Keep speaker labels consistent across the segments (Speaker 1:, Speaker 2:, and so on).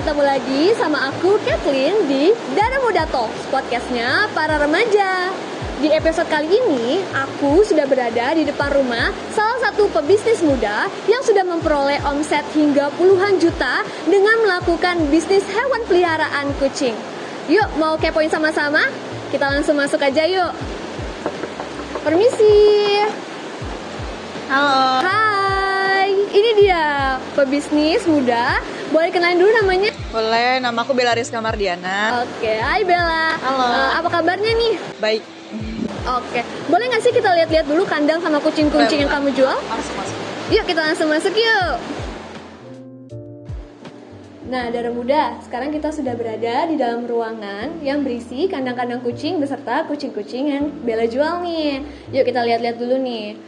Speaker 1: ketemu lagi sama aku, Kathleen, di Dana Muda Talks, podcastnya para remaja. Di episode kali ini, aku sudah berada di depan rumah salah satu pebisnis muda yang sudah memperoleh omset hingga puluhan juta dengan melakukan bisnis hewan peliharaan kucing. Yuk, mau kepoin sama-sama? Kita langsung masuk aja yuk. Permisi.
Speaker 2: Halo.
Speaker 1: Hai, ini dia pebisnis muda. Boleh kenalin dulu namanya?
Speaker 2: Boleh, nama aku Bella Rizka Mardiana.
Speaker 1: Oke, hai Bella.
Speaker 2: Halo.
Speaker 1: Apa kabarnya nih?
Speaker 2: Baik.
Speaker 1: Oke, boleh nggak sih kita lihat-lihat dulu kandang sama kucing-kucing yang kamu jual?
Speaker 2: Masuk.
Speaker 1: Yuk kita langsung masuk yuk. Nah, Dara Muda, sekarang kita sudah berada di dalam ruangan yang berisi kandang-kandang kucing beserta kucing-kucing yang Bella jual nih. Yuk kita lihat-lihat dulu nih.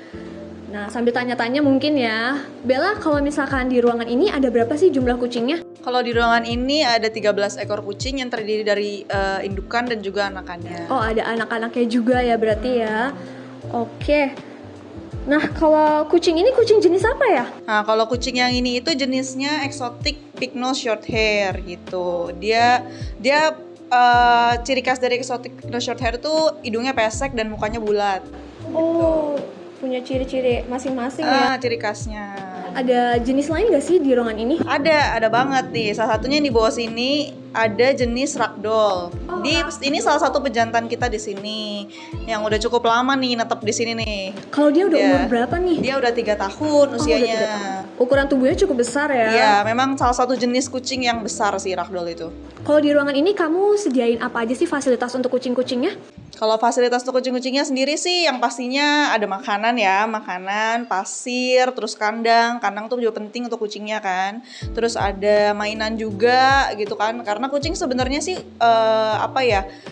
Speaker 1: Nah, sambil tanya-tanya mungkin ya, Bella, kalau misalkan di ruangan ini ada berapa sih jumlah kucingnya?
Speaker 2: Kalau di ruangan ini ada 13 ekor kucing yang terdiri dari indukan dan juga anakannya.
Speaker 1: Oh, ada anak-anaknya juga ya berarti ya. Oke. Nah, kalau kucing ini kucing jenis apa ya?
Speaker 2: Nah, kalau kucing yang ini itu jenisnya exotic pig-nosed short hair gitu. Dia ciri khas dari exotic pig-nosed short hair tuh hidungnya pesek dan mukanya bulat.
Speaker 1: Oh, punya ciri-ciri masing-masing ya.
Speaker 2: Ciri khasnya.
Speaker 1: Ada jenis lain nggak sih di ruangan ini?
Speaker 2: Ada banget nih. Salah satunya di bawah sini ada jenis ragdoll. Ini salah satu pejantan kita di sini yang udah cukup lama nih netep di sini nih.
Speaker 1: Kalau dia udah umur berapa nih?
Speaker 2: Dia udah 3 tahun usianya.
Speaker 1: Udah 3 tahun. Ukuran tubuhnya cukup besar ya?
Speaker 2: Iya, memang salah satu jenis kucing yang besar sih ragdoll itu.
Speaker 1: Kalau di ruangan ini kamu sediain apa aja sih fasilitas untuk kucing-kucingnya?
Speaker 2: Kalau fasilitas untuk kucing-kucingnya sendiri sih yang pastinya ada makanan, pasir, terus kandang tuh juga penting untuk kucingnya kan. Terus ada mainan juga gitu kan, karena kucing sebenarnya sih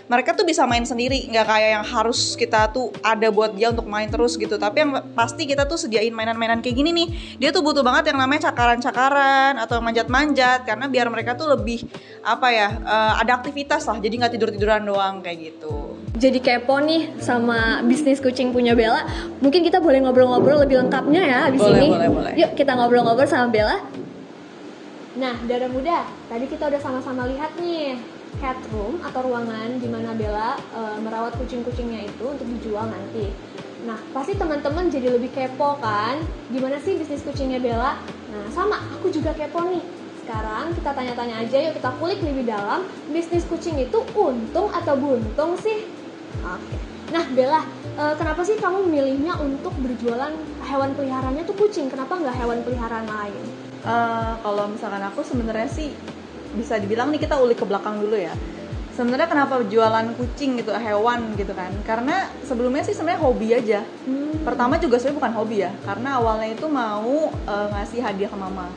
Speaker 2: mereka tuh bisa main sendiri, nggak kayak yang harus kita tuh ada buat dia untuk main terus gitu. Tapi yang pasti kita tuh sediain mainan-mainan kayak gini nih, dia tuh butuh banget yang namanya cakaran-cakaran atau manjat-manjat, karena biar mereka tuh lebih ada aktivitas lah, jadi nggak tidur-tiduran doang kayak gitu.
Speaker 1: Jadi kepo nih sama bisnis kucing punya Bella. Mungkin kita boleh ngobrol-ngobrol lebih lengkapnya ya abis ini.
Speaker 2: Boleh.
Speaker 1: Yuk kita ngobrol-ngobrol sama Bella. Nah, Dara Muda, tadi kita udah sama-sama lihat nih cat room atau ruangan di mana Bella merawat kucing-kucingnya itu untuk dijual nanti. Nah, pasti teman-teman jadi lebih kepo kan? Gimana sih bisnis kucingnya Bella? Nah, sama, aku juga kepo nih. Sekarang kita tanya-tanya aja yuk, kita kulik lebih dalam. Bisnis kucing itu untung atau buntung sih? Oke. Nah, Bella, kenapa sih kamu memilihnya untuk berjualan hewan peliharaannya tuh kucing? Kenapa nggak hewan peliharaan lain?
Speaker 2: Kalau misalkan aku sebenarnya sih bisa dibilang nih kita ulik ke belakang dulu ya. Sebenarnya kenapa jualan kucing gitu, hewan gitu kan? Karena sebelumnya sih sebenarnya hobi aja. Pertama juga sebenarnya bukan hobi ya, karena awalnya itu mau ngasih hadiah ke mama.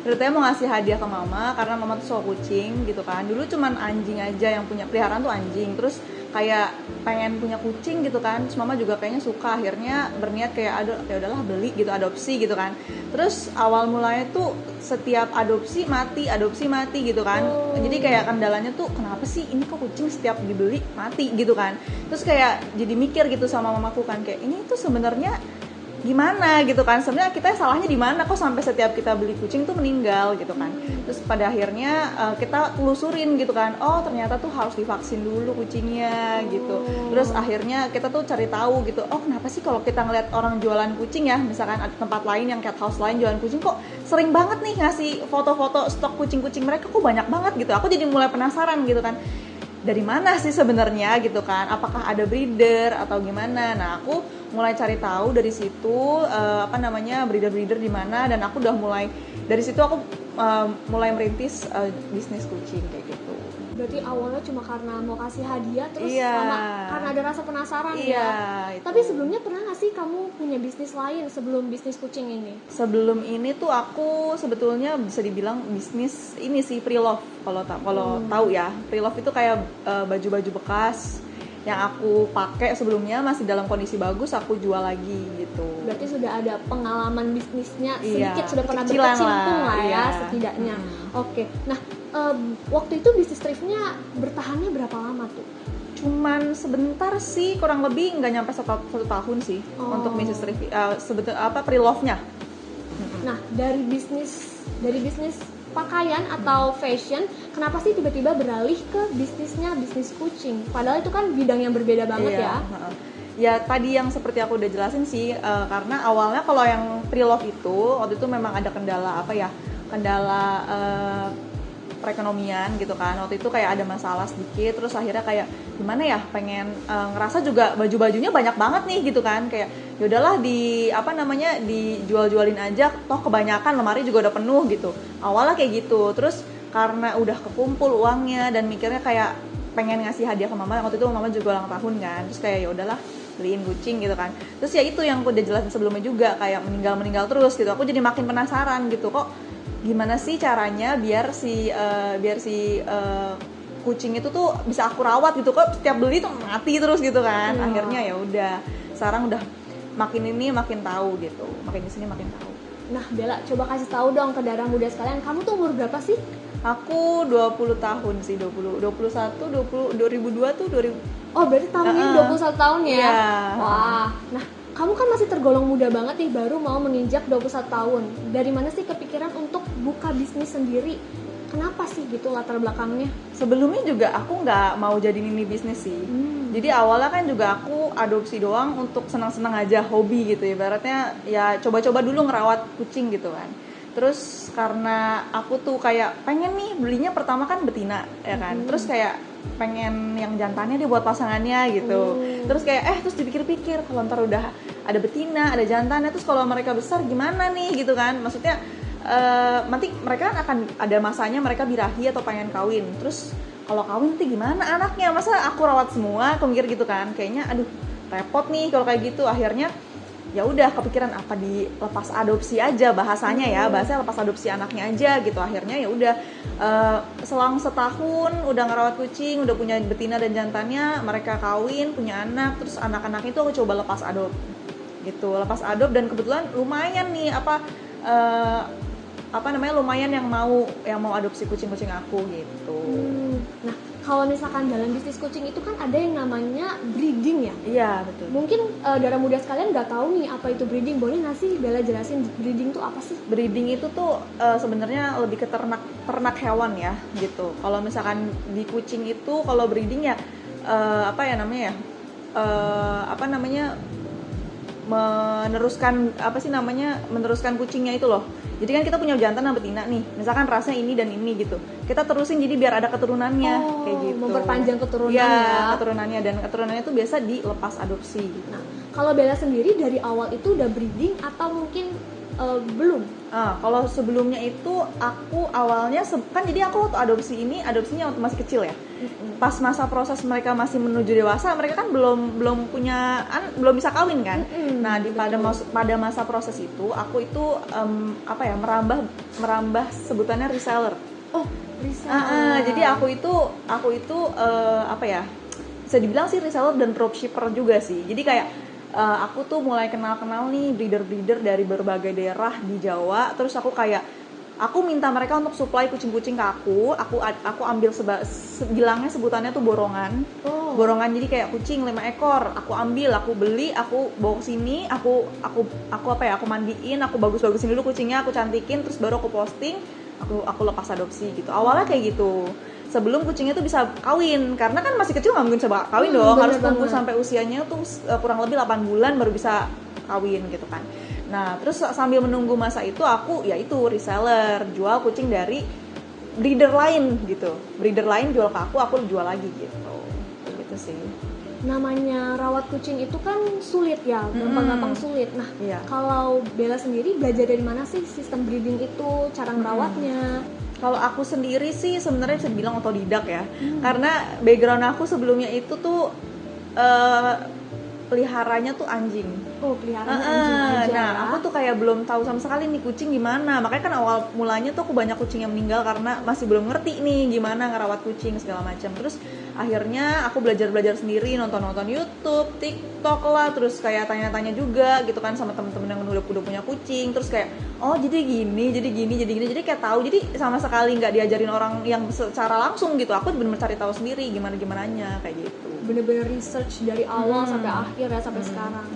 Speaker 2: Ceritanya mau ngasih hadiah ke mama karena mama tuh suka kucing gitu kan. Dulu cuman anjing aja yang punya peliharaan tuh anjing. Terus kayak pengen punya kucing gitu kan. Terus mama juga kayaknya suka, akhirnya berniat kayak ya udahlah beli gitu, adopsi gitu kan. Terus awal mulanya tuh setiap adopsi mati gitu kan. Jadi kayak kendalanya tuh kenapa sih ini kok kucing setiap dibeli mati gitu kan. Terus kayak jadi mikir gitu sama mamaku kan, kayak ini tuh sebenarnya gimana gitu kan, sebenarnya kita salahnya di mana kok sampai setiap kita beli kucing tuh meninggal gitu kan. Terus pada akhirnya kita telusurin gitu kan, oh ternyata tuh harus divaksin dulu kucingnya gitu. Terus akhirnya kita tuh cari tahu gitu, oh kenapa sih kalau kita ngeliat orang jualan kucing ya, misalkan ada tempat lain yang cat house lain jualan kucing kok sering banget nih ngasih foto-foto stok kucing-kucing mereka kok banyak banget gitu. Aku jadi mulai penasaran gitu kan, dari mana sih sebenarnya gitu kan, apakah ada breeder atau gimana. Nah, aku mulai cari tahu dari situ breeder di mana, dan aku udah mulai dari situ aku mulai merintis bisnis kucing kayak gitu.
Speaker 1: Berarti awalnya cuma karena mau kasih hadiah terus
Speaker 2: Iya.
Speaker 1: sama karena ada rasa penasaran
Speaker 2: Iya,
Speaker 1: ya.
Speaker 2: itu.
Speaker 1: Tapi sebelumnya pernah nggak sih kamu punya bisnis lain sebelum bisnis kucing ini?
Speaker 2: Sebelum ini tuh aku sebetulnya bisa dibilang bisnis ini sih pre-love, kalau tahu ya. Pre-love itu kayak baju-baju bekas yang aku pakai sebelumnya masih dalam kondisi bagus, aku jual lagi gitu.
Speaker 1: Berarti sudah ada pengalaman bisnisnya sedikit,
Speaker 2: Iya,
Speaker 1: sudah pernah
Speaker 2: kecilan
Speaker 1: berkecimpung lah ya
Speaker 2: iya.
Speaker 1: setidaknya. Oke, nah waktu itu bisnis thriftnya bertahannya berapa lama tuh?
Speaker 2: Cuman sebentar sih, kurang lebih nggak nyampe satu tahun sih untuk bisnis thrift, pre-love-nya.
Speaker 1: Nah, dari bisnis pakaian atau fashion, kenapa sih tiba-tiba beralih ke bisnis kucing? Padahal itu kan bidang yang berbeda banget ya.
Speaker 2: Ya tadi yang seperti aku udah jelasin sih, karena awalnya kalau yang pre-love itu waktu itu memang ada kendala perekonomian gitu kan. Waktu itu kayak ada masalah sedikit, terus akhirnya kayak gimana ya, pengen ngerasa juga baju-bajunya banyak banget nih gitu kan, kayak yaudahlah dijual-jualin aja, toh kebanyakan lemari juga udah penuh gitu. Awalnya kayak gitu, terus karena udah kekumpul uangnya dan mikirnya kayak pengen ngasih hadiah ke mama, waktu itu mama juga ulang tahun kan, terus kayak yaudahlah beliin kucing gitu kan. Terus ya itu yang aku udah jelasin sebelumnya juga, kayak meninggal terus gitu. Aku jadi makin penasaran gitu, kok gimana sih caranya biar si kucing itu tuh bisa aku rawat gitu, kok setiap beli tuh mati terus gitu kan. Akhirnya ya udah, sekarang udah makin tahu gitu, makin di sini makin tahu.
Speaker 1: Nah Bella, coba kasih tahu dong ke darah muda sekalian, kamu tuh umur berapa sih?
Speaker 2: Aku 20 tahun sih, 2002 tuh 2000.
Speaker 1: Oh berarti tahun ini 21 tahun ya?
Speaker 2: Iya.
Speaker 1: Wah, nah kamu kan masih tergolong muda banget nih, baru mau menginjak 21 tahun. Dari mana sih kepikiran untuk buka bisnis sendiri? Kenapa sih gitu latar belakangnya?
Speaker 2: Sebelumnya juga aku nggak mau jadi ini bisnis sih. Jadi awalnya kan juga aku adopsi doang untuk senang-senang aja, hobi gitu. Ibaratnya ya coba-coba dulu ngerawat kucing gitu kan. Terus karena aku tuh kayak pengen nih belinya pertama kan betina ya kan. Terus kayak pengen yang jantannya dia buat pasangannya gitu. Terus kayak terus dipikir-pikir, kalau ntar udah ada betina, ada jantannya, terus kalau mereka besar gimana nih gitu kan. Maksudnya nanti mereka kan akan ada masanya mereka birahi atau pengen kawin. Terus kalau kawin nanti gimana anaknya, masa aku rawat semua, aku mikir gitu kan. Kayaknya aduh repot nih kalau kayak gitu. Akhirnya ya udah kepikiran apa dilepas adopsi aja, bahasanya lepas adopsi anaknya aja gitu. Akhirnya ya udah selang setahun udah ngerawat kucing, udah punya betina dan jantannya, mereka kawin punya anak, terus anak-anaknya itu aku coba lepas adop dan kebetulan lumayan nih lumayan yang mau adopsi kucing-kucing aku gitu.
Speaker 1: Nah kalau misalkan dalam bisnis kucing itu kan ada yang namanya breeding ya?
Speaker 2: Iya betul.
Speaker 1: Mungkin darah muda sekalian nggak tahu nih apa itu breeding. Boleh nggak sih Bella jelasin breeding itu apa sih?
Speaker 2: Breeding itu tuh sebenarnya lebih ke ternak hewan ya gitu. Kalau misalkan di kucing itu kalau breeding ya meneruskan kucingnya itu loh. Jadi kan kita punya jantan sama betina nih, misalkan rasnya ini dan ini gitu, kita terusin jadi biar ada keturunannya kayak gitu.
Speaker 1: Memperpanjang keturunan
Speaker 2: keturunannya, dan keturunannya itu biasa dilepas adopsi.
Speaker 1: Nah kalau Bella sendiri dari awal itu udah breeding atau mungkin belum?
Speaker 2: Kalau sebelumnya itu aku awalnya kan jadi aku waktu adopsinya waktu masih kecil ya. Pas masa proses mereka masih menuju dewasa, mereka kan belum bisa kawin kan. Nah pada masa proses itu aku itu merambah sebutannya reseller.
Speaker 1: Reseller.
Speaker 2: Jadi aku itu bisa dibilang sih reseller dan dropshipper juga sih. Jadi kayak aku tuh mulai kenal nih breeder dari berbagai daerah di Jawa. Terus aku minta mereka untuk supply kucing-kucing ke aku ambil bilangnya sebutannya tuh borongan. Borongan, jadi kayak kucing 5 ekor, aku ambil, aku beli, aku bawa ke sini, aku mandiin, aku bagus-bagusin dulu kucingnya, aku cantikin, terus baru aku posting, aku lepas adopsi gitu. Awalnya kayak gitu. Sebelum kucingnya tuh bisa kawin, karena kan masih kecil nggak mungkin bisa kawin dong, harus tunggu sampai usianya tuh kurang lebih 8 bulan baru bisa kawin gitu kan. Nah terus sambil menunggu masa itu aku reseller, jual kucing dari breeder lain gitu, breeder lain jual ke aku jual lagi gitu sih.
Speaker 1: Namanya rawat kucing itu kan sulit ya, gampang-gampang sulit. Nah kalau Bella sendiri belajar dari mana sih sistem breeding itu, cara merawatnya?
Speaker 2: Kalau aku sendiri sih sebenarnya bisa dibilang otodidak ya, karena background aku sebelumnya itu tuh peliharanya tuh anjing.
Speaker 1: Peliharanya anjing aja.
Speaker 2: Nah, aku tuh kayak belum tahu sama sekali nih kucing gimana. Makanya kan awal mulanya tuh aku banyak kucing yang meninggal karena masih belum ngerti nih gimana ngerawat kucing segala macam. Terus akhirnya aku belajar sendiri, nonton YouTube, TikTok lah, terus kayak tanya-tanya juga gitu kan sama temen-temen yang udah punya kucing. Terus kayak jadi gini. Jadi kayak tahu. Jadi sama sekali nggak diajarin orang yang secara langsung gitu. Aku benar-benar cari tahu sendiri gimananya kayak gitu.
Speaker 1: bener-bener research dari awal sampai akhir ya, sampai sekarang.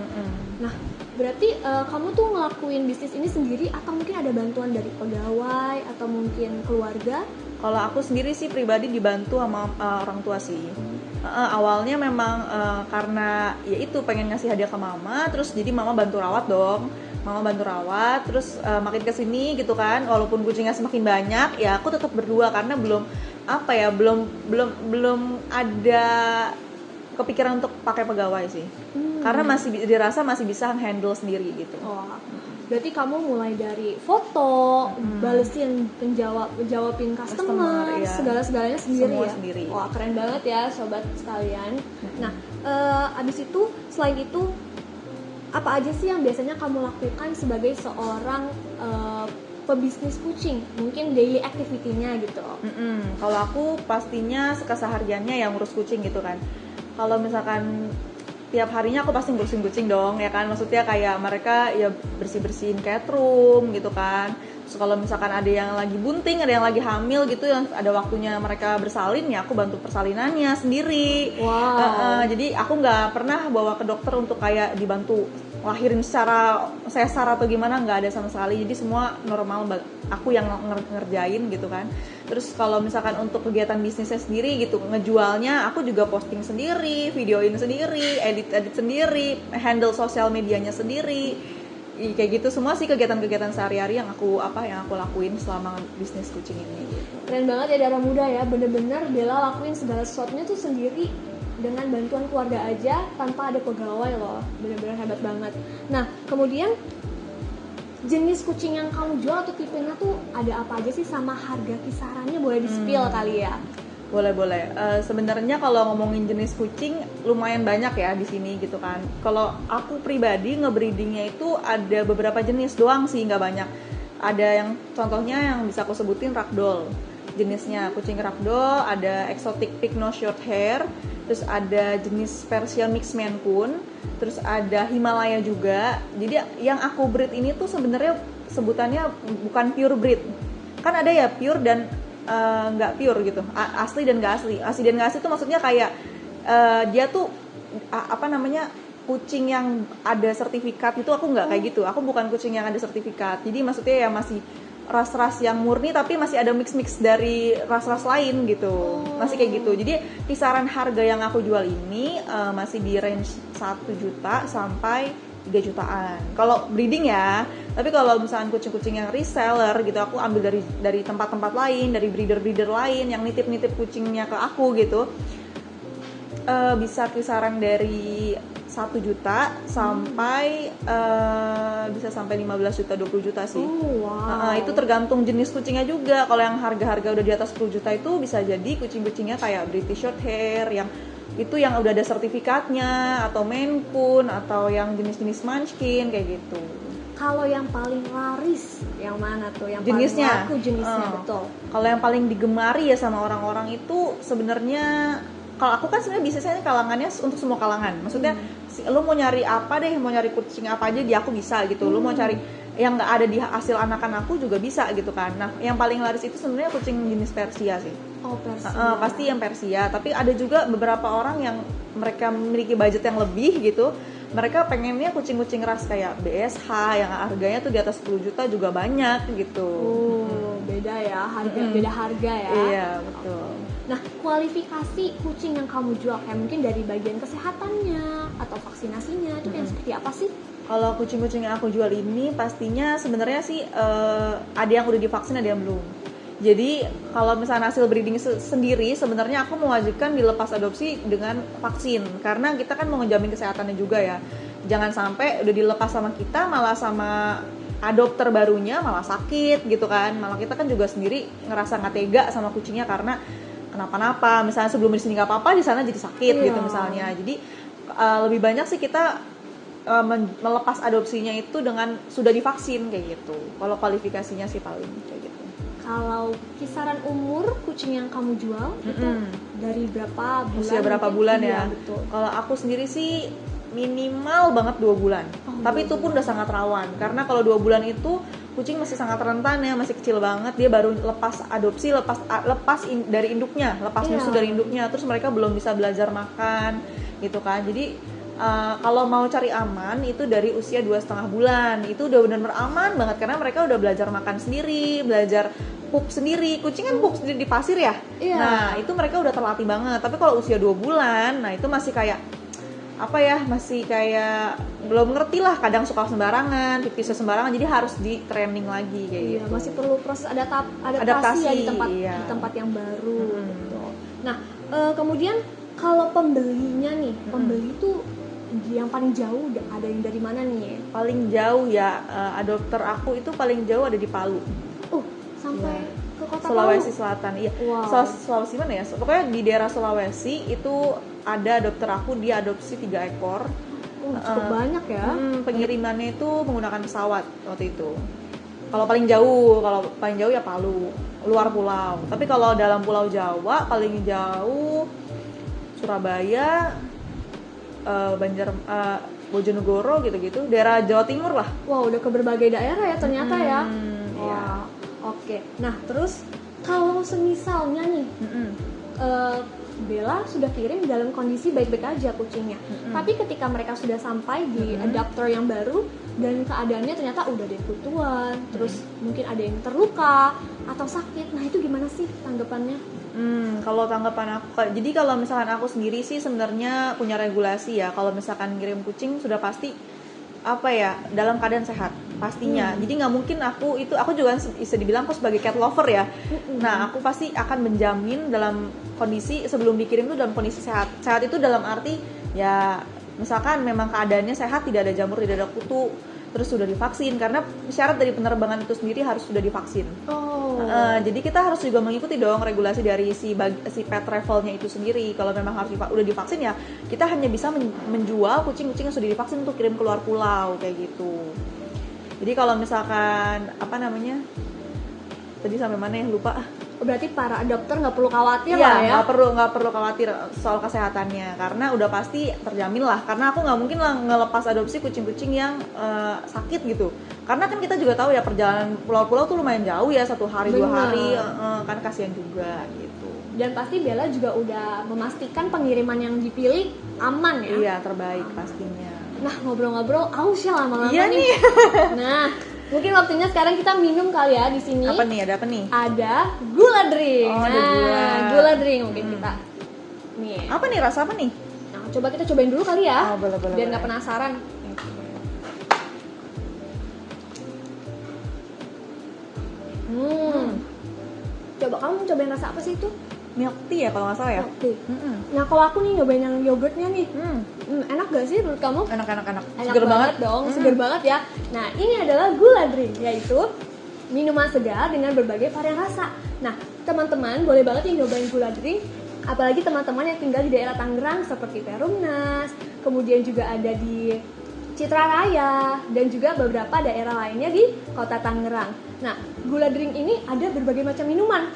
Speaker 1: Nah, berarti kamu tuh ngelakuin bisnis ini sendiri atau mungkin ada bantuan dari pegawai atau mungkin keluarga?
Speaker 2: Kalau aku sendiri sih pribadi dibantu sama orang tua sih. Awalnya memang karena ya itu pengen ngasih hadiah ke mama, terus jadi mama bantu rawat dong. Mama bantu rawat, terus makin kesini gitu kan, walaupun kucingnya semakin banyak, ya aku tetap berdua karena belum ada kepikiran untuk pakai pegawai sih. Karena masih dirasa masih bisa handle sendiri gitu.
Speaker 1: Oh, berarti kamu mulai dari foto, balesin jawabin customer,
Speaker 2: iya.
Speaker 1: segala-segalanya sendiri.
Speaker 2: Semua
Speaker 1: ya.
Speaker 2: sendiri.
Speaker 1: Wah, keren banget ya sobat sekalian. Nah, abis itu selain itu apa aja sih yang biasanya kamu lakukan sebagai seorang pebisnis kucing? Mungkin daily activity-nya gitu.
Speaker 2: Kalau aku pastinya kesehariannya yang ngurus kucing gitu kan. Kalau misalkan tiap harinya aku pasti ngurusin kucing dong ya kan. Maksudnya kayak mereka ya bersih-bersihin cat room gitu kan. Terus kalau misalkan ada yang lagi bunting, ada yang lagi hamil gitu, yang ada waktunya mereka bersalin, ya aku bantu persalinannya sendiri.
Speaker 1: Wow.
Speaker 2: Jadi aku nggak pernah bawa ke dokter untuk kayak dibantu lahirin secara sesar atau gimana, nggak ada sama sekali. Jadi semua normal, aku yang ngerjain gitu kan. Terus kalau misalkan untuk kegiatan bisnisnya sendiri gitu, ngejualnya aku juga posting sendiri, videoin sendiri, edit sendiri, handle sosial medianya sendiri. Kayak gitu semua sih kegiatan-kegiatan sehari-hari yang aku lakuin selama bisnis kucing ini gitu.
Speaker 1: Keren banget ya darah muda ya, bener-bener Bella lakuin segala sesuatunya tuh sendiri dengan bantuan keluarga aja tanpa ada pegawai loh, bener-bener hebat banget. Nah, kemudian jenis kucing yang kamu jual atau tipenya tuh ada apa aja sih, sama harga kisarannya boleh di-spill kali ya?
Speaker 2: Boleh. Sebenarnya kalau ngomongin jenis kucing lumayan banyak ya di sini gitu kan. Kalau aku pribadi ngebreedingnya itu ada beberapa jenis doang sih, nggak banyak. Ada yang contohnya yang bisa aku sebutin ragdoll. Jenisnya kucing ragdoll, ada exotic pig nose short hair, terus ada jenis Persian mix Maine Coon, terus ada Himalaya juga. Jadi yang aku breed ini tuh sebenarnya sebutannya bukan pure breed. Kan ada ya pure dan nggak pure gitu, asli dan nggak asli. Asli dan nggak asli itu maksudnya kayak dia tuh kucing yang ada sertifikat itu aku nggak kayak gitu. Aku bukan kucing yang ada sertifikat. Jadi maksudnya ya masih ras-ras yang murni tapi masih ada mix dari ras-ras lain gitu. Masih kayak gitu. Jadi kisaran harga yang aku jual ini masih di range 1 juta sampai 3 jutaan. Kalau breeding ya. Tapi kalau misalkan kucing-kucing yang reseller gitu, aku ambil dari tempat-tempat lain, dari breeder-breeder lain yang nitip-nitip kucingnya ke aku gitu. Bisa kisaran dari 1 juta sampai bisa sampai 15 juta, 20 juta sih.
Speaker 1: Wow.
Speaker 2: Itu tergantung jenis kucingnya juga. Kalau yang harga-harga udah di atas 10 juta itu bisa jadi kucing-kucingnya kayak British Shorthair yang itu yang udah ada sertifikatnya, atau Maine Coon, atau yang jenis-jenis Munchkin kayak gitu.
Speaker 1: Kalau yang paling laris yang mana tuh? Yang
Speaker 2: Jenisnya?
Speaker 1: paling laku jenisnya, betul.
Speaker 2: Kalau yang paling digemari ya sama orang-orang itu sebenarnya, kalau aku kan sebenarnya bisnisnya ini kalangannya untuk semua kalangan. Maksudnya lu mau nyari apa deh, mau nyari kucing apa aja di aku bisa gitu. Lu mau cari yang nggak ada di hasil anakan aku juga bisa gitu kan. Nah, yang paling laris itu sebenarnya kucing jenis Persia sih.
Speaker 1: Oh, Persia.
Speaker 2: Pasti yang Persia. Tapi ada juga beberapa orang yang mereka memiliki budget yang lebih gitu. Mereka pengennya kucing-kucing ras kayak BSH yang harganya tuh di atas 10 juta juga banyak gitu.
Speaker 1: Beda ya, beda harga ya.
Speaker 2: Iya, betul.
Speaker 1: Nah, kualifikasi kucing yang kamu jual kayak mungkin dari bagian kesehatannya atau vaksinasinya itu yang seperti apa sih?
Speaker 2: Kalau kucing-kucing yang aku jual ini pastinya sebenarnya sih ada yang udah divaksin, ada yang belum. Jadi kalau misalnya hasil breeding sendiri sebenarnya aku mewajibkan dilepas adopsi dengan vaksin, karena kita kan mau ngejamin kesehatannya juga ya. Jangan sampai udah dilepas sama kita malah sama adopter barunya malah sakit gitu kan. Malah kita kan juga sendiri ngerasa nggak tega sama kucingnya karena kenapa-napa. Misalnya sebelum di sini nggak apa-apa, di sana jadi sakit gitu misalnya. Jadi lebih banyak sih kita melepas adopsinya itu dengan sudah divaksin kayak gitu. Kalau kualifikasinya sih paling kayak gitu.
Speaker 1: Kalau kisaran umur kucing yang kamu jual itu dari berapa bulan?
Speaker 2: Usia berapa bulan ya?
Speaker 1: Betul.
Speaker 2: Kalau aku sendiri sih minimal banget 2 bulan. Tapi itu pun udah sangat rawan. Karena kalau 2 bulan itu kucing masih sangat rentan ya, masih kecil banget, dia baru lepas adopsi, dari induknya, lepas
Speaker 1: Iya.
Speaker 2: nyusu dari induknya, terus mereka belum bisa belajar makan gitu kan. Jadi kalau mau cari aman itu dari usia 2,5 bulan itu udah benar-benar aman banget, karena mereka udah belajar makan sendiri, belajar pup sendiri. Kucing kan pup sendiri di pasir ya.
Speaker 1: Iya.
Speaker 2: Nah itu mereka udah terlatih banget. Tapi kalau usia 2 bulan, nah itu masih kayak apa ya, masih kayak belum ngerti lah, kadang suka sembarangan, pipis sembarangan, jadi harus di training lagi kayak
Speaker 1: Iya,
Speaker 2: gitu.
Speaker 1: masih perlu proses adaptasi
Speaker 2: Adaptasi,
Speaker 1: ya di tempat
Speaker 2: iya.
Speaker 1: di tempat yang baru.
Speaker 2: Mm-mm.
Speaker 1: Gitu. Nah, kemudian kalau pembelinya nih, pembeli tuh yang paling jauh ada yang dari mana nih?
Speaker 2: Paling jauh ya adopter aku itu paling jauh ada di Palu,
Speaker 1: Sampai ke kota
Speaker 2: Sulawesi
Speaker 1: Palu.
Speaker 2: Selatan. Iya.
Speaker 1: Wow.
Speaker 2: Sulawesi mana ya? Pokoknya di daerah Sulawesi itu ada adopter aku, dia adopsi 3 ekor.
Speaker 1: Oh, cukup banyak ya.
Speaker 2: Pengirimannya itu menggunakan pesawat waktu itu. Kalau paling jauh ya Palu, luar pulau. Tapi kalau dalam Pulau Jawa paling jauh Surabaya, Bojonegoro gitu-gitu, daerah Jawa Timur lah.
Speaker 1: Wah, udah ke berbagai daerah ya ternyata ya.
Speaker 2: Iya.
Speaker 1: Wah, oke. Nah, terus kalau semisalnya nih Bella sudah kirim dalam kondisi baik-baik aja kucingnya. Tapi ketika mereka sudah sampai di adopter yang baru dan keadaannya ternyata udah ada yang kutuan, terus mungkin ada yang terluka atau sakit. Nah, itu gimana sih tanggapannya?
Speaker 2: Kalau tanggapan aku, jadi kalau misalkan aku sendiri sih sebenarnya punya regulasi ya. Kalau misalkan ngirim kucing sudah pasti dalam keadaan sehat pastinya. Jadi nggak mungkin aku juga bisa dibilang aku sebagai cat lover ya. Nah aku pasti akan menjamin dalam kondisi sebelum dikirim itu dalam kondisi sehat. Sehat itu dalam arti ya misalkan memang keadaannya sehat, tidak ada jamur, tidak ada kutu, terus sudah divaksin, karena syarat dari penerbangan itu sendiri harus sudah divaksin. Jadi kita harus juga mengikuti dong regulasi dari si pet travelnya itu sendiri. Kalau memang harus udah divaksin ya kita hanya bisa menjual kucing-kucing yang sudah divaksin untuk kirim keluar pulau kayak gitu. Jadi kalau misalkan tadi sampai mana ya, lupa.
Speaker 1: Berarti para adopter nggak perlu khawatir
Speaker 2: Iya,
Speaker 1: lah ya.
Speaker 2: nggak perlu khawatir soal kesehatannya, karena udah pasti terjamin lah. Karena aku nggak mungkin lah ngelepas adopsi kucing-kucing yang sakit gitu. Karena kan kita juga tahu ya perjalanan pulau-pulau tuh lumayan jauh ya, 1 hari 2 hari, kan kasihan juga gitu.
Speaker 1: Dan pasti Bella juga udah memastikan pengiriman yang dipilih aman ya.
Speaker 2: Iya, terbaik pastinya.
Speaker 1: Nah, ngobrol-ngobrol aus ya lama-lama
Speaker 2: Iya nih.
Speaker 1: Nah, mungkin waktunya sekarang kita minum kali ya di sini.
Speaker 2: Ada apa nih?
Speaker 1: Ada gula drink.
Speaker 2: Oh, ada
Speaker 1: gula drink mungkin kita. Nih.
Speaker 2: Apa nih, rasa apa nih?
Speaker 1: Nah, coba kita cobain dulu kali ya.
Speaker 2: Boleh.
Speaker 1: Biar nggak penasaran. Coba kamu cobain rasa apa sih itu?
Speaker 2: Milk tea ya kalau nggak salah ya.
Speaker 1: Oke. Nah, kalau aku nih nyobain yang yogurtnya nih. Enak gak sih menurut kamu?
Speaker 2: Enak.
Speaker 1: Enak
Speaker 2: Seger banget
Speaker 1: dong, seger banget ya. Nah, ini adalah gula drink, yaitu minuman segar dengan berbagai varian rasa. Nah, teman-teman boleh banget nih nyobain gula drink, apalagi teman-teman yang tinggal di daerah Tangerang seperti Perumnas, kemudian juga ada di Citra Raya, dan juga beberapa daerah lainnya di kota Tangerang. Nah, gula drink ini ada berbagai macam minuman.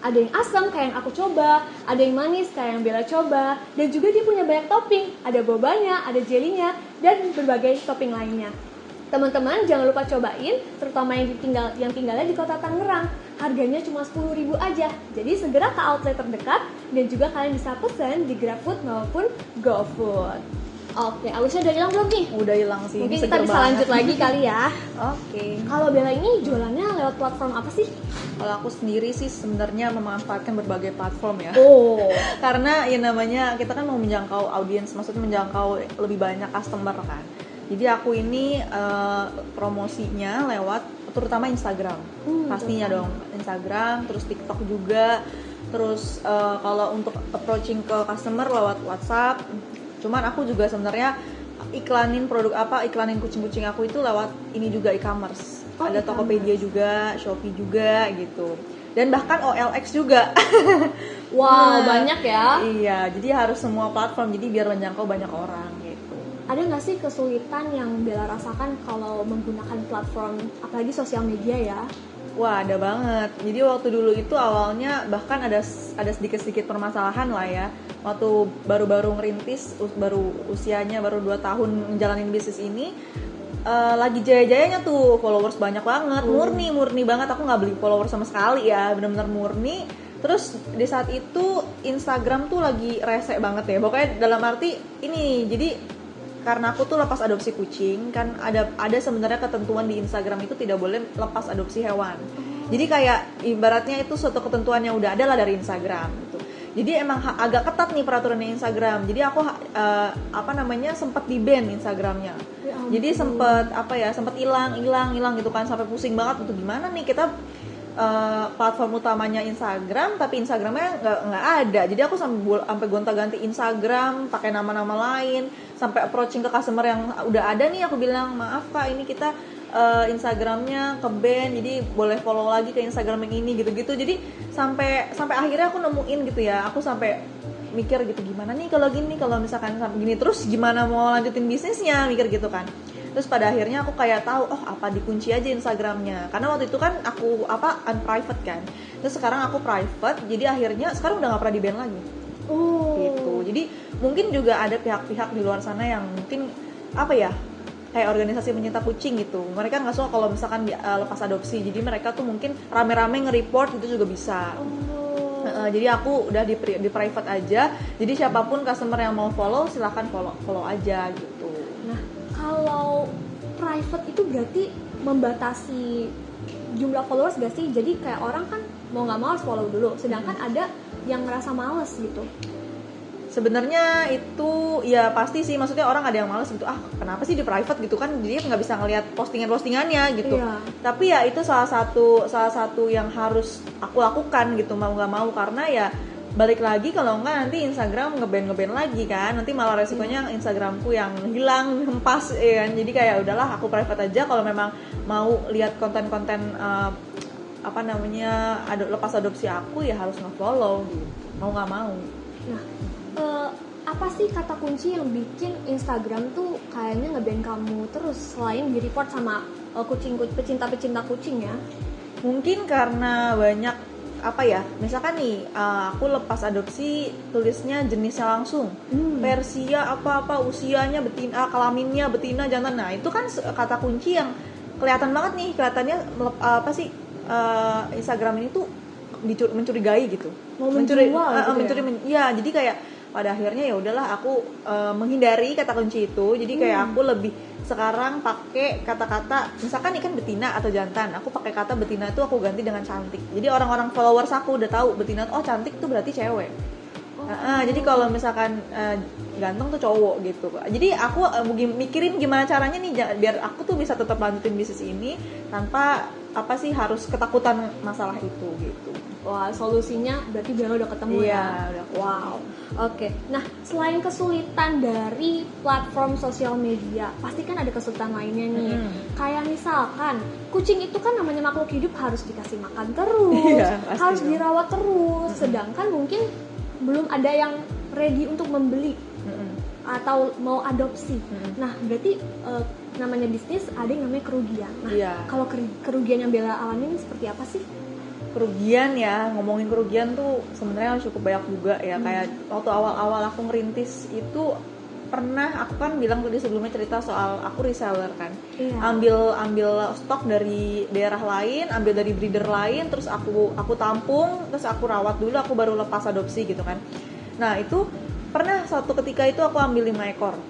Speaker 1: Ada yang asam kayak yang aku coba, ada yang manis kayak yang Bella coba, dan juga dia punya banyak topping. Ada bobanya, ada jelinya, dan berbagai topping lainnya. Teman-teman jangan lupa cobain, terutama yang tinggalnya di kota Tangerang. Harganya cuma 10.000 aja. Jadi segera ke outlet terdekat, dan juga kalian bisa pesen di GrabFood maupun GoFood. Oke, ausnya udah hilang belum nih?
Speaker 2: Udah hilang sih.
Speaker 1: Mungkin
Speaker 2: ini
Speaker 1: kita
Speaker 2: seger
Speaker 1: bisa
Speaker 2: banget.
Speaker 1: lanjut lagi kali ya.
Speaker 2: Oke.
Speaker 1: Kalau Bella ini jualannya lewat platform apa sih?
Speaker 2: Kalau aku sendiri sih sebenarnya memanfaatkan berbagai platform ya.
Speaker 1: Oh,
Speaker 2: Karena ya namanya kita kan mau menjangkau audiens, maksudnya menjangkau lebih banyak customer kan. Jadi aku ini promosinya lewat terutama Instagram. Pastinya dong Instagram, terus TikTok juga. Terus kalau untuk approaching ke customer lewat WhatsApp. Cuman aku juga sebenarnya iklanin kucing-kucing aku itu lewat ini juga e-commerce. Ada Tokopedia juga, Shopee juga gitu. Dan bahkan OLX juga.
Speaker 1: wow, banyak ya.
Speaker 2: Iya, jadi harus semua platform, jadi biar menjangkau banyak orang gitu.
Speaker 1: Ada nggak sih kesulitan yang Bella rasakan kalau menggunakan platform, apalagi sosial media ya?
Speaker 2: Wah, ada banget. Jadi waktu dulu itu awalnya bahkan ada sedikit-sedikit permasalahan lah ya. Waktu baru-baru ngerintis, usianya baru 2 tahun menjalanin bisnis ini, lagi jaya-jayanya tuh, followers banyak banget, murni banget, aku nggak beli followers sama sekali ya, benar-benar murni. Terus di saat itu Instagram tuh lagi rese banget ya, pokoknya dalam arti ini, jadi karena aku tuh lepas adopsi kucing kan, ada sebenarnya ketentuan di Instagram itu tidak boleh lepas adopsi hewan. Jadi kayak ibaratnya itu suatu ketentuan yang udah ada lah dari Instagram gitu. Jadi emang agak ketat nih peraturannya Instagram. Jadi aku sempat di-ban Instagramnya.
Speaker 1: Ya ampun.
Speaker 2: Jadi sempat hilang gitu kan, sampai pusing banget untuk gimana nih kita platform utamanya Instagram tapi Instagramnya nggak ada. Jadi aku sampai gonta-ganti Instagram pakai nama-nama lain, sampai approaching ke customer yang udah ada nih, aku bilang maaf Kak, ini kita Instagramnya ke-ban, jadi boleh follow lagi ke Instagram yang ini gitu-gitu. Jadi sampai akhirnya aku nemuin gitu ya, aku sampai mikir gitu, gimana nih kalau gini, kalau misalkan gini terus gimana mau lanjutin bisnisnya, mikir gitu kan. Terus pada akhirnya aku kayak tahu, apa dikunci aja Instagramnya, karena waktu itu kan aku unprivate kan, terus sekarang aku private, jadi akhirnya sekarang udah nggak pernah di-ban lagi. Gitu. Jadi mungkin juga ada pihak-pihak di luar sana yang mungkin kayak organisasi pencinta kucing gitu, mereka nggak suka kalau misalkan lepas adopsi, jadi mereka tuh mungkin rame-rame nge-report itu juga bisa. Jadi aku udah di private aja, jadi siapapun customer yang mau follow silahkan follow aja gitu.
Speaker 1: Nah, kalau private itu berarti membatasi jumlah followers gak sih? Jadi kayak orang kan mau nggak mau harus follow dulu, sedangkan ada yang ngerasa males gitu.
Speaker 2: Sebenarnya itu ya pasti sih, maksudnya orang ada yang males gitu, kenapa sih di private gitu kan, jadi nggak bisa ngelihat postingannya gitu.
Speaker 1: Iya.
Speaker 2: Tapi ya itu salah satu yang harus aku lakukan gitu, mau nggak mau, karena ya balik lagi kalau nggak nanti Instagram nge-ban lagi kan, nanti malah resikonya Instagramku yang hilang, hempas ya kan. Jadi kayak udahlah aku private aja, kalau memang mau lihat konten-konten lepas adopsi aku ya harus nge-follow gitu, mau nggak mau.
Speaker 1: Nah, apa sih kata kunci yang bikin Instagram tuh kayaknya nge-ban kamu terus selain di-report sama pecinta kucing ya?
Speaker 2: Mungkin karena banyak misalkan nih aku lepas adopsi tulisnya jenisnya langsung, Persia usianya betina, kelaminnya betina, jantan. Nah itu kan kata kunci yang kelihatan banget nih, kelihatannya Instagram ini tuh mencurigai gitu, jadi kayak pada akhirnya ya udahlah aku menghindari kata kunci itu. Jadi kayak aku lebih sekarang pakai kata-kata, misalkan ikan betina atau jantan, aku pakai kata betina itu aku ganti dengan cantik. Jadi orang-orang followers aku udah tahu betina cantik itu berarti cewek. Jadi kalau misalkan ganteng tuh cowok gitu. Jadi aku mikirin gimana caranya nih biar aku tuh bisa tetap lanjutin bisnis ini tanpa harus ketakutan masalah itu gitu.
Speaker 1: Wah, solusinya berarti udah ketemu ya.
Speaker 2: Udah.
Speaker 1: Wow. Oke. Nah, selain kesulitan dari platform sosial media, pasti kan ada kesulitan lainnya nih. Kayak misalkan kucing itu kan namanya makhluk hidup, harus dikasih makan terus, harus dirawat terus. Sedangkan mungkin belum ada yang ready untuk membeli atau mau adopsi. Nah, berarti namanya bisnis ada yang namanya kerugian. Nah, kalau kerugian yang Bella alamin seperti apa sih?
Speaker 2: Kerugian ya, ngomongin kerugian tuh sebenarnya cukup banyak juga ya. Kayak waktu awal-awal aku ngerintis itu pernah, aku kan bilang tadi sebelumnya cerita soal aku reseller kan. Ambil stok dari daerah lain, ambil dari breeder lain, terus aku tampung, terus aku rawat dulu, aku baru lepas adopsi gitu kan. Nah itu pernah suatu ketika itu aku ambil 5 ekor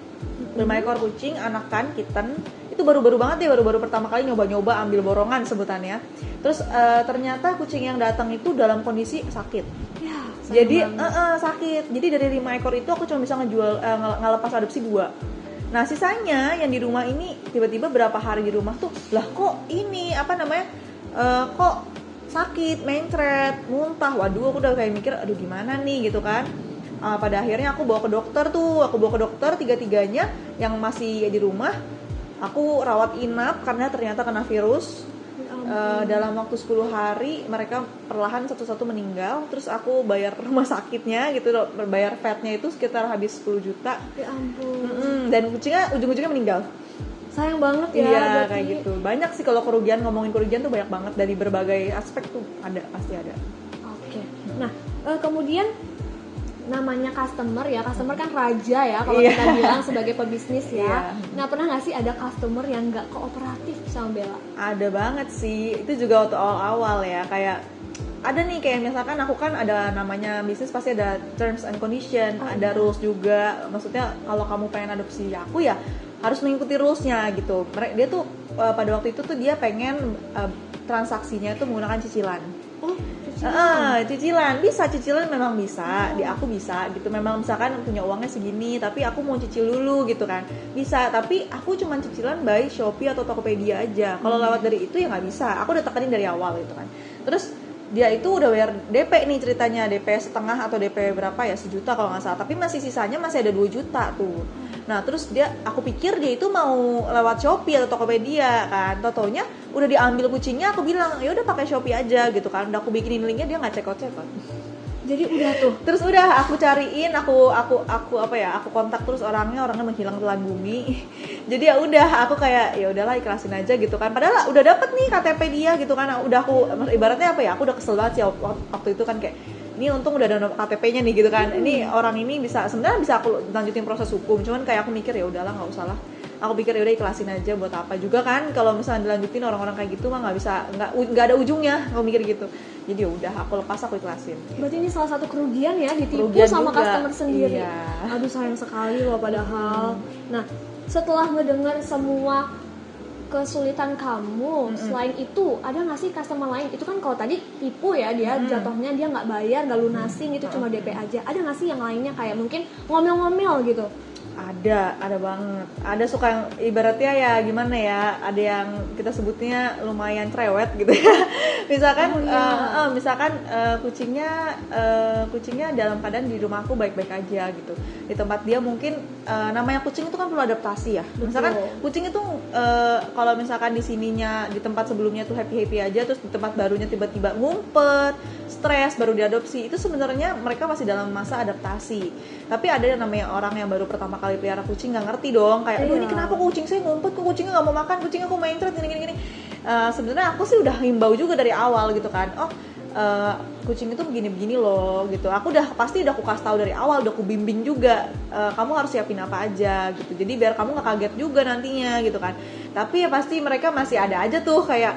Speaker 2: 5 ekor kucing anakan, kitten. Itu baru-baru banget ya, baru-baru pertama kali nyoba-nyoba ambil borongan sebutannya. Terus ternyata kucing yang datang itu dalam kondisi sakit. Jadi sakit. Jadi dari 5 ekor itu aku cuma bisa ngelepas adopsi 2. Nah sisanya yang di rumah ini tiba-tiba berapa hari di rumah tuh, lah kok ini kok sakit, mencret, muntah. Waduh, aku udah kayak mikir, aduh gimana nih gitu kan. Pada akhirnya aku bawa ke dokter, tiga-tiganya yang masih di rumah aku rawat inap karena ternyata kena virus. Dalam waktu 10 hari mereka perlahan satu-satu meninggal. Terus aku bayar rumah sakitnya gitu, bayar vetnya itu sekitar habis 10 juta.
Speaker 1: Ya ampun.
Speaker 2: Dan kucingnya ujung-ujungnya meninggal.
Speaker 1: Sayang banget ya.
Speaker 2: Iya kayak gitu. Banyak sih kalau ngomongin kerugian tuh banyak banget, dari berbagai aspek tuh pasti ada.
Speaker 1: Oke. Nah kemudian namanya customer ya, customer kan raja ya kalau
Speaker 2: Iya.
Speaker 1: kita bilang sebagai pebisnis ya.
Speaker 2: Iya.
Speaker 1: Nah, pernah nggak sih ada customer yang nggak kooperatif sama Bella?
Speaker 2: Ada banget sih, itu juga waktu awal-awal ya, kayak ada nih kayak misalkan aku kan ada namanya bisnis pasti ada terms and condition, ada rules juga. Maksudnya kalau kamu pengen adopsi aku ya harus mengikuti rulesnya gitu. Dia tuh pada waktu itu tuh dia pengen transaksinya itu menggunakan cicilan.
Speaker 1: Oh, cicilan.
Speaker 2: Cicilan bisa, cicilan memang bisa, di aku bisa gitu. Memang misalkan punya uangnya segini, tapi aku mau cicil dulu gitu kan, bisa. Tapi aku cuma cicilan by Shopee atau Tokopedia aja. Kalau lewat dari itu ya nggak bisa. Aku udah tekanin dari awal gitu kan. Terus dia itu udah bayar DP nih ceritanya, DP setengah atau DP berapa ya, 1 juta kalau nggak salah. Tapi masih sisanya masih ada 2 juta tuh. Nah terus aku pikir dia itu mau lewat Shopee atau Tokopedia kan, taunya udah diambil kucingnya. Aku bilang ya udah pakai Shopee aja gitu kan, udah aku bikinin linknya, dia nggak cekot.
Speaker 1: Jadi udah tuh.
Speaker 2: Terus udah aku cariin, aku kontak terus orangnya menghilang telan bumi. Jadi ya udah aku kayak ya udahlah ikhlasin aja gitu kan. Padahal udah dapet nih KTP dia gitu kan. Udah aku ibaratnya apa ya? Aku udah kesel banget sih waktu itu kan, kayak ini untung udah ada KTP-nya nih gitu kan. Ini orang ini sebenarnya bisa aku lanjutin proses hukum. Cuman kayak aku mikir ya udahlah nggak usah lah. Aku pikir ya udah ikhlasin aja, buat apa juga kan kalau misalnya dilanjutin orang-orang kayak gitu mah nggak ada ujungnya, aku mikir gitu. Jadi ya udah aku lepas, aku ikhlasin.
Speaker 1: Berarti ini salah satu kerugian ya, ditipu
Speaker 2: Kerugian
Speaker 1: sama
Speaker 2: juga.
Speaker 1: customer sendiri.
Speaker 2: Iya.
Speaker 1: Aduh sayang sekali loh padahal. Nah, setelah mendengar semua kesulitan kamu, selain itu ada nggak sih customer lain? Itu kan kalau tadi tipu ya, dia jatuhnya dia nggak bayar, nggak lunasin, itu cuma DP aja. Ada nggak sih yang lainnya kayak mungkin ngomel-ngomel gitu?
Speaker 2: Ada banget. Ada suka yang ibaratnya ya gimana ya, ada yang kita sebutnya lumayan cerewet gitu ya. Misalkan kucingnya dalam keadaan di rumah aku baik-baik aja gitu. Di tempat dia mungkin namanya kucing itu kan perlu adaptasi ya.
Speaker 1: Betul.
Speaker 2: Misalkan kucing itu kalau misalkan di sininya di tempat sebelumnya tuh happy-happy aja, terus di tempat barunya tiba-tiba ngumpet, stres, baru diadopsi, itu sebenarnya mereka masih dalam masa adaptasi. Tapi ada yang namanya orang yang baru pertama kali pelihara kucing nggak ngerti dong, kayak aduh ini kenapa kucing saya ngumpet, kok kucingnya nggak mau makan, kucingnya aku main terus gini. Sebenarnya aku sih udah himbau juga dari awal gitu kan, kucing itu begini loh gitu. Aku pasti udah aku kasih tahu dari awal, udah aku bimbing juga, kamu harus siapin apa aja gitu. Jadi biar kamu nggak kaget juga nantinya gitu kan. Tapi ya pasti mereka masih ada aja tuh kayak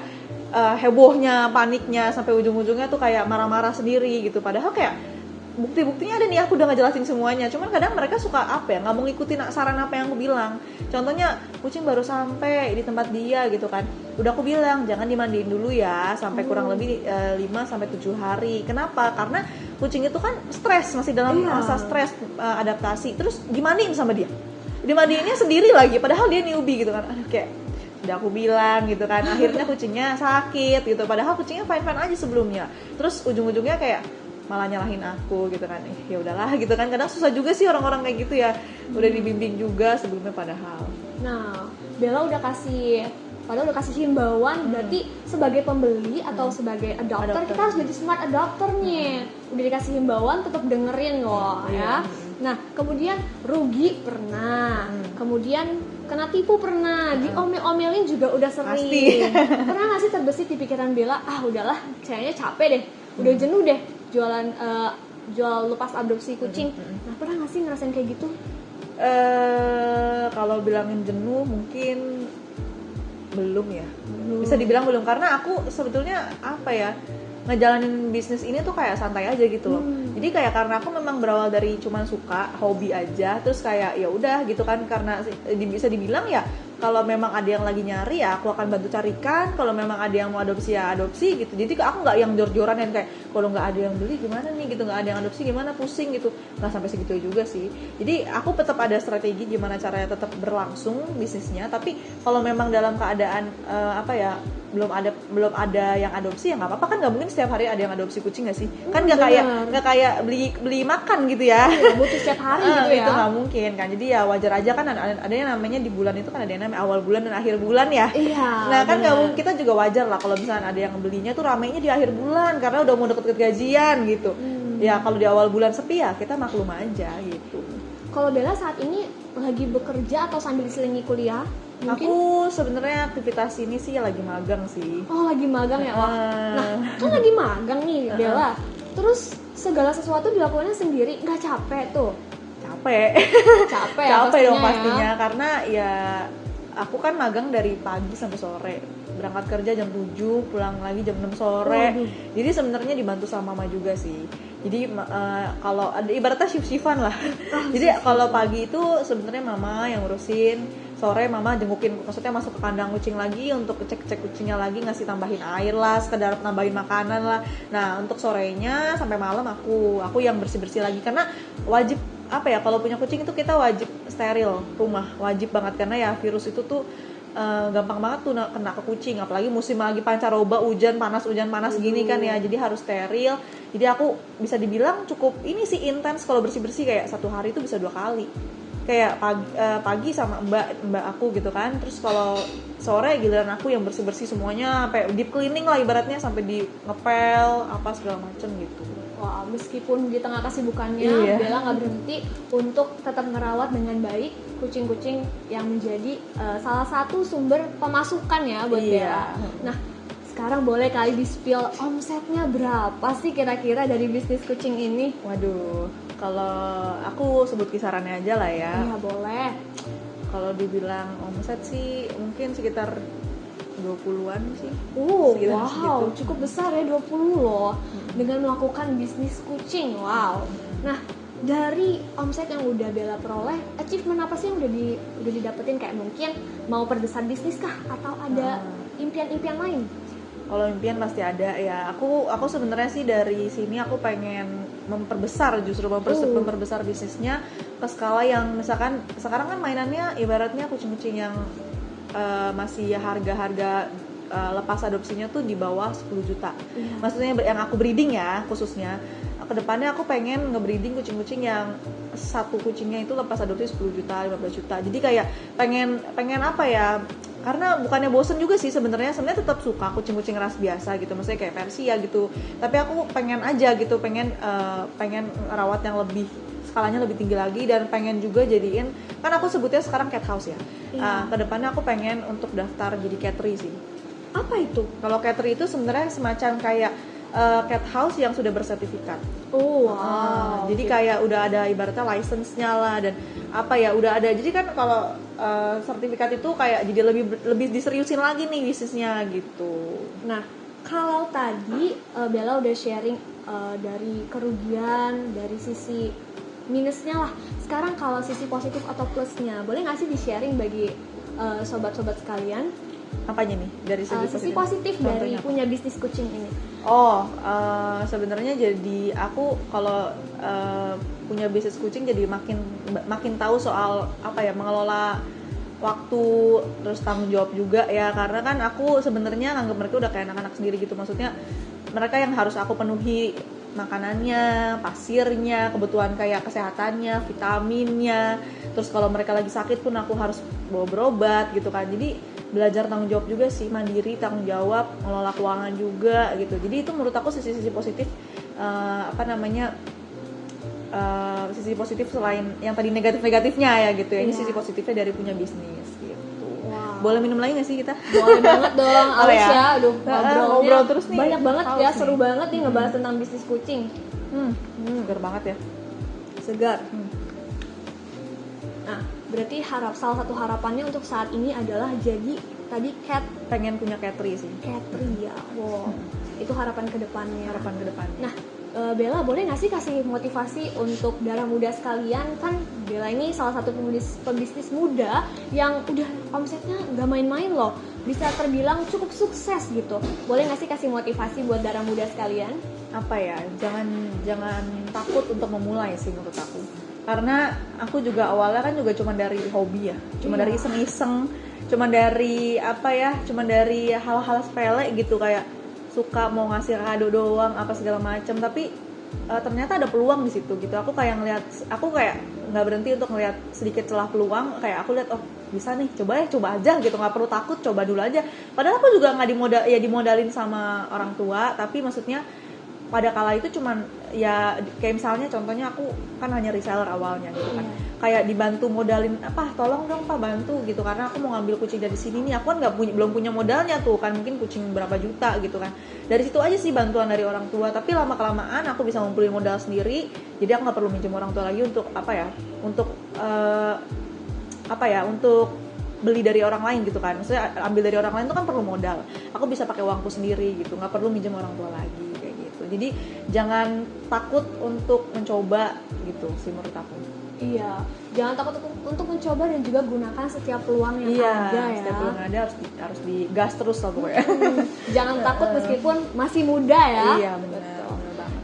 Speaker 2: hebohnya, paniknya, sampai ujung-ujungnya tuh kayak marah-marah sendiri gitu. Padahal kayak bukti-buktinya ada nih, aku udah ngejelasin semuanya. Cuman kadang mereka suka nggak mau ngikutin saran apa yang aku bilang. Contohnya kucing baru sampai di tempat dia gitu kan, udah aku bilang jangan dimandiin dulu ya sampai kurang lebih 5-7 hari. Kenapa? Karena kucing itu kan stres, masih dalam masa stres adaptasi. Terus dimandiin sama dia, dimandiinnya sendiri lagi, padahal dia newbie gitu kan. Aduh, kayak udah aku bilang gitu kan, akhirnya kucingnya sakit gitu, padahal kucingnya fine aja sebelumnya. Terus ujung-ujungnya kayak malah nyalahin aku gitu kan. Ya udahlah gitu kan, kadang susah juga sih orang-orang kayak gitu ya, udah dibimbing juga sebelumnya padahal.
Speaker 1: Nah, Bella udah kasih himbauan, berarti sebagai pembeli atau sebagai adopter kita harus jadi smart adopter nih. Udah dikasih himbauan, tetap dengerin loh ya. Nah, kemudian rugi pernah, kemudian kena tipu pernah, diomel-omelin juga udah sering.
Speaker 2: Pasti.
Speaker 1: Pernah nggak sih terbesit di pikiran Bella, udahlah, kayaknya capek deh, udah jenuh deh jual lepas adopsi kucing. Nah, pernah nggak sih ngerasain kayak gitu?
Speaker 2: Kalau bilangin jenuh mungkin belum ya. Bisa dibilang belum, karena aku sebetulnya apa ya, ngejalanin bisnis ini tuh kayak santai aja gitu loh. Jadi kayak karena aku memang berawal dari cuman suka, hobi aja, terus kayak ya udah gitu kan, karena bisa dibilang ya kalau memang ada yang lagi nyari ya aku akan bantu carikan, kalau memang ada yang mau adopsi ya adopsi gitu. Jadi aku nggak yang jor-joran yang kayak kalau nggak ada yang beli gimana nih gitu, nggak ada yang adopsi gimana, pusing gitu, nggak sampai segitu juga sih. Jadi aku tetap ada strategi gimana caranya tetap berlangsung bisnisnya. Tapi kalau memang dalam keadaan belum ada yang adopsi ya nggak apa-apa kan, nggak mungkin setiap hari ada yang adopsi kucing nggak sih, kan nggak kayak beli makan gitu ya,
Speaker 1: butuh setiap hari gitu ya,
Speaker 2: itu nggak mungkin kan. Jadi ya wajar aja kan, ada yang namanya di bulan itu kan ada yang namanya awal bulan dan akhir bulan ya. Nah kan nggak mungkin, kita juga wajar lah kalau misalnya ada yang belinya tuh ramainya di akhir bulan karena udah mau deket-deket gajian gitu. Ya kalau di awal bulan sepi ya kita maklum aja gitu.
Speaker 1: Kalau Bella saat ini lagi bekerja atau sambil diselingi kuliah? Mungkin?
Speaker 2: Aku sebenarnya aktivitas ini sih lagi magang sih.
Speaker 1: Oh lagi magang ya, Wak. Nah kan lagi magang nih Bella. Terus segala sesuatu dilakukannya sendiri, nggak capek tuh?
Speaker 2: Capek.
Speaker 1: Capek,
Speaker 2: Capek dong
Speaker 1: ya.
Speaker 2: pastinya, karena ya aku kan magang dari pagi sampai sore, berangkat kerja jam 7, pulang lagi jam 6 sore.
Speaker 1: Waduh.
Speaker 2: Jadi sebenarnya dibantu sama mama juga sih. Jadi kalau ada ibaratnya shift-shiftan lah. Jadi kalau pagi itu sebenarnya mama yang ngurusin, sore mama jengukin, maksudnya masuk ke kandang kucing lagi untuk cek kucingnya lagi, ngasih tambahin air lah, sekedar nambahin makanan lah. Nah untuk sorenya sampai malam aku yang bersih lagi, karena wajib apa ya, kalau punya kucing itu kita wajib steril rumah, wajib banget, karena ya virus itu tuh gampang banget tuh kena ke kucing, apalagi musim lagi pancaroba, hujan panas gini kan ya, jadi harus steril. Jadi aku bisa dibilang cukup ini sih intens kalau bersih kayak satu hari itu bisa 2 kali, kayak pagi sama mbak aku gitu kan, terus kalau sore giliran aku yang bersih semuanya, sampai deep cleaning lah ibaratnya, sampai di ngepel apa segala macem gitu.
Speaker 1: Wah, meskipun di tengah kesibukannya,
Speaker 2: Iya.
Speaker 1: Bella nggak berhenti untuk tetap merawat dengan baik kucing-kucing yang menjadi salah satu sumber pemasukan ya buat
Speaker 2: Iya.
Speaker 1: Bella. Nah, sekarang boleh kali di-spill omsetnya berapa sih kira-kira dari bisnis kucing ini?
Speaker 2: Waduh, kalau aku sebut kisarannya aja lah ya.
Speaker 1: Iya, boleh.
Speaker 2: Kalau dibilang omset sih mungkin sekitar 20-an sih. Sekitar
Speaker 1: Wow,
Speaker 2: segitu.
Speaker 1: cukup besar ya, 20 loh. Dengan melakukan bisnis kucing, wow. Nah, dari omset yang udah Bella peroleh, achievement apa sih yang udah didapetin? Kayak mungkin mau perbesar bisnis kah? Atau ada impian-impian lain?
Speaker 2: Kalau impian pasti ada ya. Aku sebenarnya sih dari sini aku pengen memperbesar, justru memperbesar bisnisnya ke skala yang misalkan sekarang kan mainannya ibaratnya kucing-kucing yang masih harga lepas adopsinya tuh di bawah 10 juta.
Speaker 1: Iya.
Speaker 2: Maksudnya yang aku breeding ya khususnya. Kedepannya aku pengen nge-breeding kucing-kucing yang satu kucingnya itu lepas adopsi 10 juta, 15 juta. Jadi kayak pengen apa ya? Karena bukannya bosen juga sih sebenarnya tetap suka kucing-kucing ras biasa gitu, maksudnya kayak Persia gitu. Tapi aku pengen aja gitu, pengen rawat yang lebih skalanya lebih tinggi lagi, dan pengen juga jadiin, kan aku sebutnya sekarang cat house ya.
Speaker 1: Iya.
Speaker 2: Kedepannya aku pengen untuk daftar jadi cattery sih.
Speaker 1: Apa itu?
Speaker 2: Kalau cattery itu sebenarnya semacam kayak cat house yang sudah bersertifikat.
Speaker 1: Oh, wow.
Speaker 2: Jadi kayak udah ada ibaratnya license-nya lah, dan apa ya udah ada. Jadi kan kalau sertifikat itu kayak jadi lebih diseriusin lagi nih bisnisnya gitu.
Speaker 1: Nah, kalau tadi Bella udah sharing dari kerugian, dari sisi minusnya lah. Sekarang kalau sisi positif atau plusnya, boleh nggak sih di-sharing bagi sobat-sobat sekalian?
Speaker 2: Apanya nih dari
Speaker 1: Sisi positif dari
Speaker 2: Contohnya apa?
Speaker 1: punya bisnis kucing ini?
Speaker 2: Sebenarnya jadi aku kalau punya bisnis kucing jadi makin tahu soal apa ya, mengelola waktu, terus tanggung jawab juga ya, karena kan aku sebenarnya nganggap mereka udah kayak anak-anak sendiri gitu, maksudnya mereka yang harus aku penuhi makanannya, pasirnya, kebutuhan kayak kesehatannya, vitaminnya, terus kalau mereka lagi sakit pun aku harus bawa berobat gitu kan. Jadi belajar tanggung jawab juga sih, mandiri, tanggung jawab, ngelola keuangan juga gitu. Jadi itu menurut aku sisi positif sisi positif selain yang tadi negatifnya ya gitu ya. Ini
Speaker 1: Iya.
Speaker 2: sisi positifnya dari punya bisnis gitu.
Speaker 1: Wow.
Speaker 2: Boleh minum lagi nggak sih kita?
Speaker 1: Boleh banget dong,
Speaker 2: Boleh
Speaker 1: Alis
Speaker 2: ya?
Speaker 1: ya. Aduh,
Speaker 2: Ngobrol terus nih.
Speaker 1: banyak banget
Speaker 2: Haus
Speaker 1: ya,
Speaker 2: nih.
Speaker 1: seru banget nih ngebahas tentang bisnis kucing.
Speaker 2: Segar banget ya.
Speaker 1: Segar. Nah, berarti salah satu harapannya untuk saat ini adalah jadi tadi
Speaker 2: Pengen punya cattery sih.
Speaker 1: cattery ya. Wow. Itu harapan kedepannya.
Speaker 2: Harapan ke depannya.
Speaker 1: Nah, Bella boleh nggak sih kasih motivasi untuk darah muda sekalian? Kan Bella ini salah satu pebisnis muda yang udah omsetnya nggak main-main loh, bisa terbilang cukup sukses gitu. Boleh nggak sih kasih motivasi buat darah muda sekalian?
Speaker 2: Apa ya, jangan takut untuk memulai sih menurut aku, karena aku juga awalnya kan juga cuma dari hobi ya, cuma dari iseng-iseng, cuma dari hal-hal sepele gitu, kayak suka mau ngasih kado doang apa segala macam, tapi ternyata ada peluang di situ gitu. Aku kayak nggak berhenti untuk ngeliat sedikit celah peluang, kayak aku lihat, oh bisa nih, coba aja gitu, nggak perlu takut, coba dulu aja. Padahal aku juga nggak dimodalin sama orang tua, tapi maksudnya pada kala itu cuman ya kayak misalnya contohnya aku kan hanya reseller awalnya gitu kan, kayak dibantu modalin apa, tolong dong Pak bantu gitu karena aku mau ngambil kucing dari sini nih, aku kan belum punya modalnya tuh kan, mungkin kucing berapa juta gitu kan, dari situ aja sih bantuan dari orang tua. Tapi lama kelamaan aku bisa ngumpulin modal sendiri, jadi aku nggak perlu minjem orang tua lagi untuk untuk untuk beli dari orang lain gitu kan, maksudnya ambil dari orang lain itu kan perlu modal, aku bisa pakai uangku sendiri gitu, nggak perlu minjem orang tua lagi kayak gitu. Jadi jangan takut untuk mencoba gitu sih menurut aku.
Speaker 1: Iya, jangan takut untuk mencoba dan juga gunakan setiap peluang yang ada ya.
Speaker 2: Setiap peluang ada harus digas terus lah pokoknya.
Speaker 1: Jangan takut meskipun masih muda ya.
Speaker 2: Iya benar banget.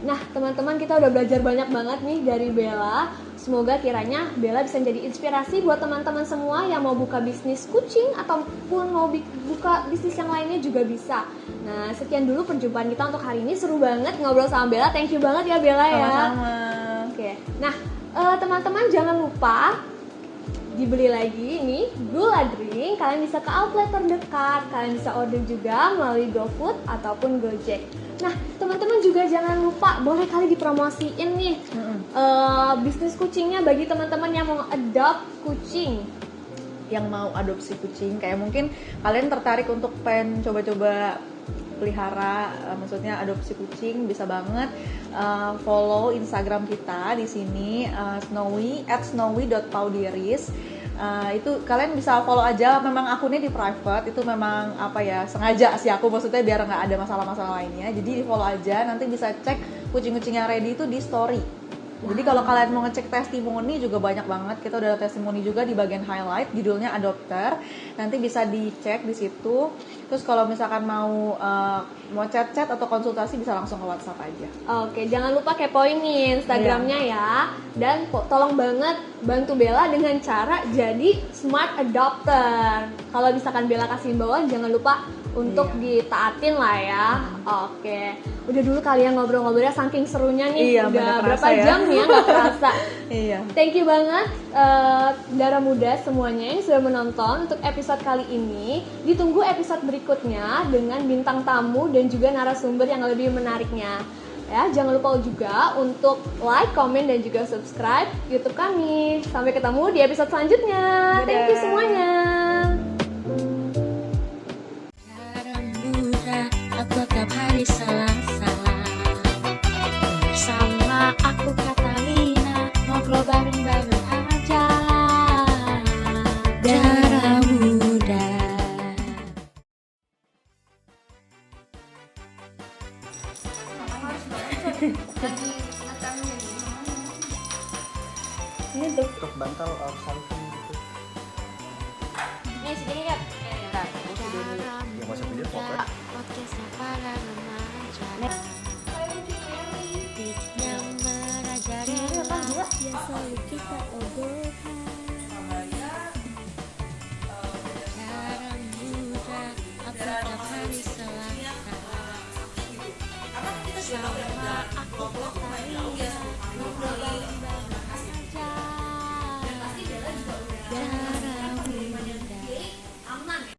Speaker 1: Nah teman-teman, kita udah belajar banyak banget nih dari Bella. Semoga kiranya Bella bisa jadi inspirasi buat teman-teman semua yang mau buka bisnis kucing ataupun mau buka bisnis yang lainnya juga bisa. Nah sekian dulu perjumpaan kita untuk hari ini, seru banget ngobrol sama Bella. Thank you banget ya Bella ya.
Speaker 2: Sama-sama.
Speaker 1: Oke, nah teman-teman jangan lupa dibeli lagi nih gula drink. Kalian bisa ke outlet terdekat, kalian bisa order juga melalui GoFood ataupun Gojek. Nah teman-teman juga jangan lupa, boleh kali dipromosiin nih bisnis kucingnya bagi teman-teman yang mau adopt kucing,
Speaker 2: yang mau adopsi kucing, kayak mungkin kalian tertarik untuk pengen coba-coba pelihara, maksudnya adopsi kucing, bisa banget follow Instagram kita di sini, @snowy@snowy.paudiris. Itu kalian bisa follow aja, memang akunnya di private, itu memang sengaja sih aku, maksudnya biar nggak ada masalah-masalah lainnya, jadi di follow aja, nanti bisa cek kucing-kucing yang ready itu di story. Jadi kalau kalian mau ngecek testimoni juga banyak banget, kita udah ada testimoni juga di bagian highlight, judulnya adopter, nanti bisa dicek di situ. Terus kalau misalkan mau chat-chat atau konsultasi bisa langsung ke WhatsApp aja.
Speaker 1: Oke, jangan lupa kepoin nih Instagramnya ya. Dan tolong banget bantu Bella dengan cara jadi smart adopter. Kalau misalkan Bella kasih himbauan, jangan lupa untuk ditaatin lah ya. Oke, udah dulu kalian ngobrol-ngobrolnya saking serunya nih. Udah berapa jam nih ya, nggak kerasa.
Speaker 2: Iya.
Speaker 1: Thank you banget Darah Muda semuanya yang sudah menonton untuk episode kali ini. Ditunggu episode berikutnya dengan bintang tamu dan juga narasumber yang lebih menariknya. Ya, jangan lupa juga untuk like, comment, dan juga subscribe YouTube kami. Sampai ketemu di episode selanjutnya.
Speaker 2: Dadah.
Speaker 1: Thank you semuanya.
Speaker 3: Aku tiap hari salah-salah bersama aku Catalina, ngobrol bareng-bareng aja. Darah Muda.
Speaker 1: Ini tuh.
Speaker 4: Untuk bantal or something gitu.
Speaker 1: Ini segini kan?
Speaker 4: Ya masa video foto.
Speaker 3: Podcastnya para remaja.